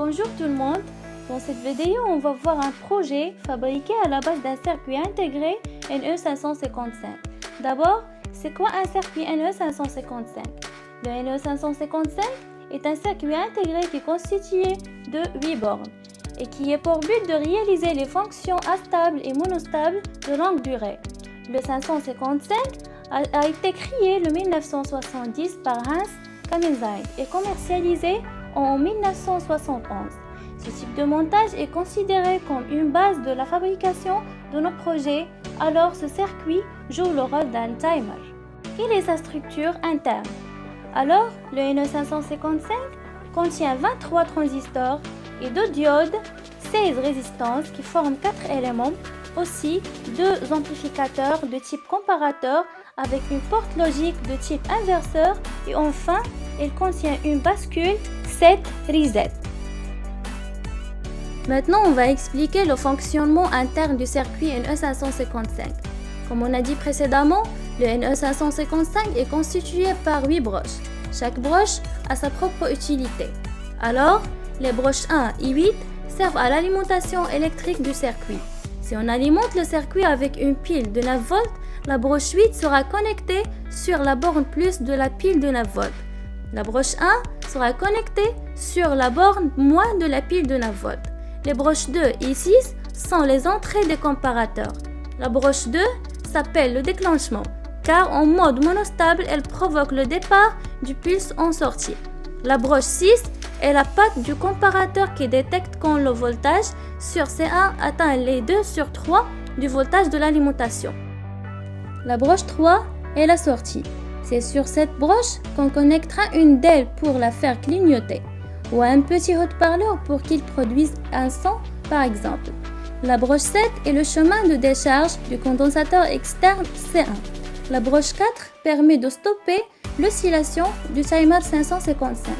Bonjour tout le monde, dans cette vidéo on va voir un projet fabriqué à la base d'un circuit intégré NE555. D'abord, c'est quoi un circuit NE555? Le NE555 est un circuit intégré qui est constitué de 8 bornes et qui est pour but de réaliser les fonctions astables et monostables de longue durée. Le 555 a été créé en 1970 par Hans Kaminzeit et commercialisé en 1971. Ce type de montage est considéré comme une base de la fabrication de nos projets, alors ce circuit joue le rôle d'un timer. Quelle est sa structure interne? Alors, le NE555 contient 23 transistors et 2 diodes, 16 résistances qui forment 4 éléments, aussi 2 amplificateurs de type comparateur avec une porte logique de type inverseur et enfin, il contient une bascule 7 reset. Maintenant, on va expliquer le fonctionnement interne du circuit NE555. Comme on a dit précédemment, le NE555 est constitué par 8 broches. Chaque broche a sa propre utilité. Alors, les broches 1 et 8 servent à l'alimentation électrique du circuit. Si on alimente le circuit avec une pile de 9 volts, la broche 8 sera connectée sur la borne plus de la pile de 9 volts. La broche 1 sera connectée sur la borne moins de la pile de 9 volts. Les broches 2 et 6 sont les entrées des comparateurs. La broche 2 s'appelle le déclenchement, car en mode monostable, elle provoque le départ du pulse en sortie. La broche 6 est la patte du comparateur qui détecte quand le voltage sur C1 atteint les 2/3 du voltage de l'alimentation. La broche 3 est la sortie. C'est sur cette broche qu'on connectera une DEL pour la faire clignoter, ou un petit haut-parleur pour qu'il produise un son par exemple. La broche 7 est le chemin de décharge du condensateur externe C1. La broche 4 permet de stopper l'oscillation du timer 555.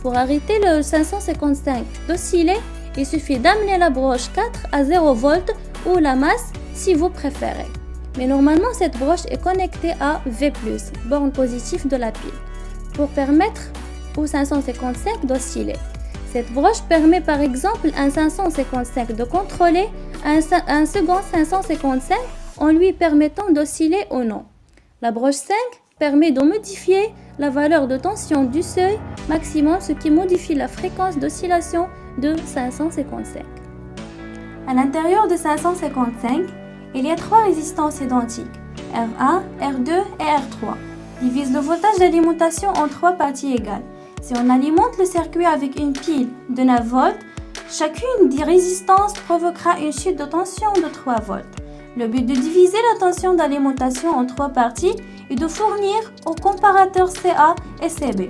Pour arrêter le 555 d'osciller, il suffit d'amener la broche 4 à 0 V ou la masse si vous préférez. Mais normalement, cette broche est connectée à V+, borne positive de la pile, pour permettre au 555 d'osciller. Cette broche permet par exemple à un 555 de contrôler un second 555 en lui permettant d'osciller ou non. La broche 5 permet de modifier la valeur de tension du seuil maximum, ce qui modifie la fréquence d'oscillation de 555. À l'intérieur de 555, il y a 3 résistances identiques, R1, R2 et R3, divisent le voltage d'alimentation en 3 parties égales. Si on alimente le circuit avec une pile de 9 volts, chacune des résistances provoquera une chute de tension de 3 volts. Le but de diviser la tension d'alimentation en 3 parties est de fournir au comparateur CA et CB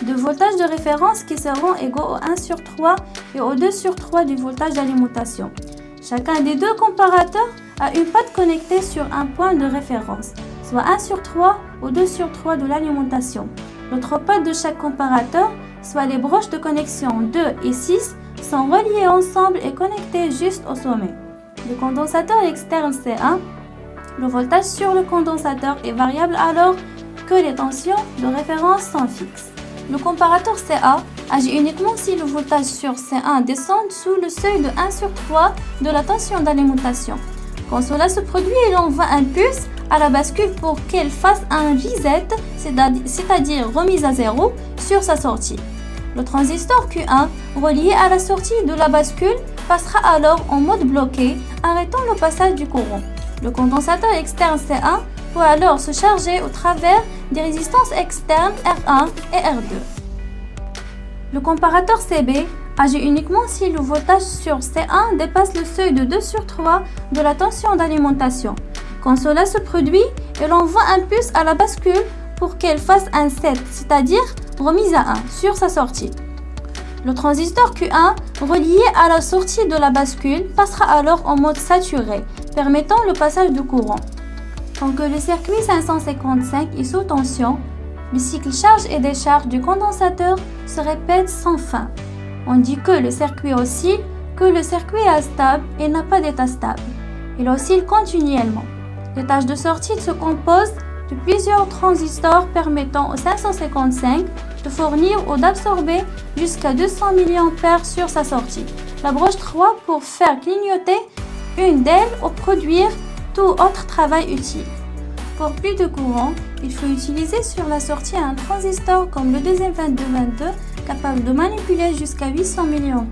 2 voltages de référence qui seront égaux au 1/3 et au 2/3 du voltage d'alimentation. Chacun des 2 comparateurs a une patte connectée sur un point de référence, soit 1/3 ou 2/3 de l'alimentation. L'autre patte de chaque comparateur, soit les broches de connexion 2 et 6, sont reliées ensemble et connectées juste au sommet. Le condensateur externe C1, le voltage sur le condensateur est variable alors que les tensions de référence sont fixes. Le comparateur CA agit uniquement si le voltage sur C1 descend sous le seuil de 1/3 de la tension d'alimentation. Quand cela se produit, il envoie un pulse à la bascule pour qu'elle fasse un reset, c'est-à-dire remise à 0 sur sa sortie. Le transistor Q1 relié à la sortie de la bascule passera alors en mode bloqué, arrêtant le passage du courant. Le condensateur externe C1 peut alors se charger au travers des résistances externes R1 et R2. Le comparateur CB agit uniquement si le voltage sur C1 dépasse le seuil de 2/3 de la tension d'alimentation. Quand cela se produit, il envoie un pulse à la bascule pour qu'elle fasse un set, c'est-à-dire remise à 1 sur sa sortie. Le transistor Q1 relié à la sortie de la bascule passera alors en mode saturé, permettant le passage du courant. Tant que le circuit 555 est sous tension, le cycle charge et décharge du condensateur se répète sans fin. On dit que le circuit oscille, que le circuit est stable et n'a pas d'état stable. Il oscille continuellement. Les tâches de sortie se composent de plusieurs transistors permettant au 555 de fournir ou d'absorber jusqu'à 200 mA sur sa sortie. La broche 3 pour faire clignoter une d'aile ou produire tout autre travail utile. Pour plus de courant, il faut utiliser sur la sortie un transistor comme le deuxième 2222 capable de manipuler jusqu'à 800 mA.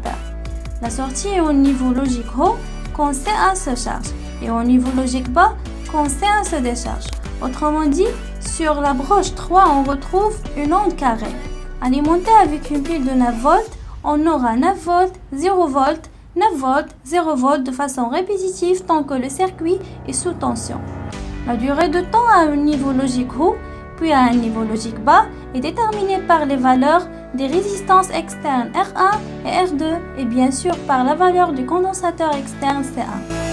La sortie est au niveau logique haut quand C1 se charge et au niveau logique bas quand C1 se décharge. Autrement dit, sur la broche 3, on retrouve une onde carrée. Alimentée avec une pile de 9 volts, on aura 9 volts, 0 volts, 9 volts, 0 volts de façon répétitive tant que le circuit est sous tension. La durée de temps à un niveau logique haut, puis à un niveau logique bas, est déterminée par les valeurs des résistances externes R1 et R2 et bien sûr par la valeur du condensateur externe C1.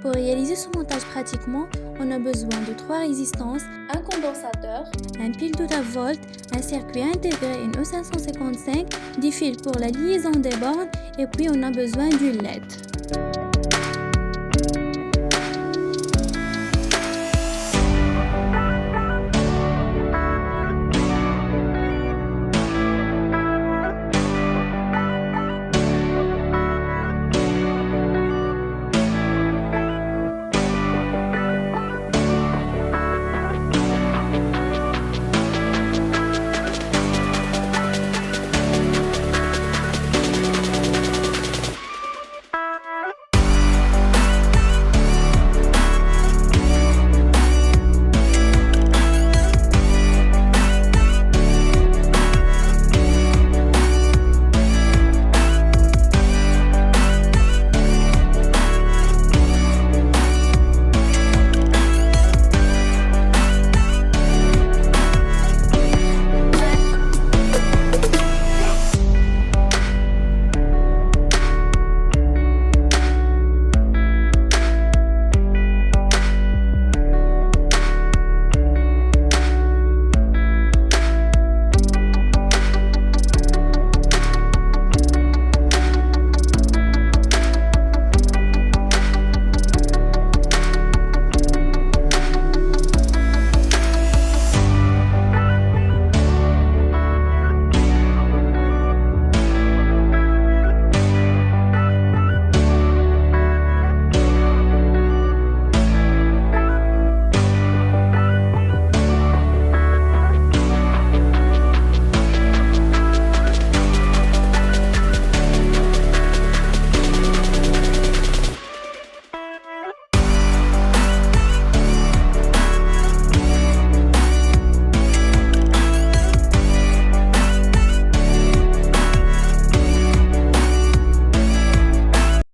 Pour réaliser ce montage pratiquement, on a besoin de 3 résistances, un condensateur, un pile de 9 volts, un circuit intégré, une E555, des fils pour la liaison des bornes et puis on a besoin d'une LED.